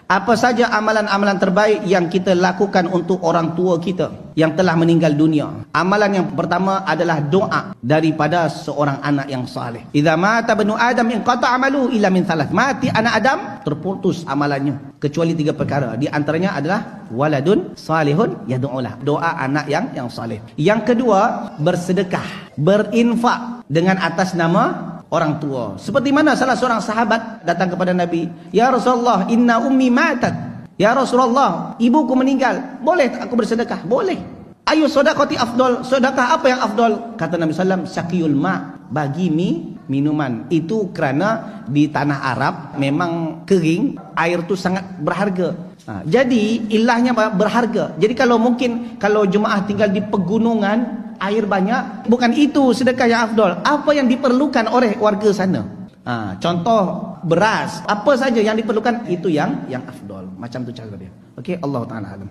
Apa saja amalan-amalan terbaik yang kita lakukan untuk orang tua kita yang telah meninggal dunia? Amalan yang pertama adalah doa daripada seorang anak yang saleh. Idza mata ibnu Adam inqata amalu illa min thalath. Mati anak Adam, terputus amalannya kecuali 3 perkara. Di antaranya adalah waladun salihun yad'ulah. Doa anak yang saleh. Yang kedua, bersedekah, berinfak dengan atas nama orang tua. Seperti mana salah seorang sahabat datang kepada Nabi, "Ya Rasulullah, inna ummi matat." "Ya Rasulullah, ibuku meninggal. Boleh tak aku bersedekah?" "Boleh." "Ayu sedekati afdal?" "Sedekah apa yang afdal?" Kata Nabi sallam, "Syaqiyul ma." Bagi minuman. Itu kerana di tanah Arab memang kering, air tu sangat berharga. Jadi ilahnya berharga. Jadi kalau jemaah tinggal di pegunungan, air banyak, bukan itu sedekah yang afdal. Apa yang diperlukan oleh warga sana? Contoh beras, apa saja yang diperlukan, itu yang afdal. Macam tu cara dia. Okey, Allah Taala alam.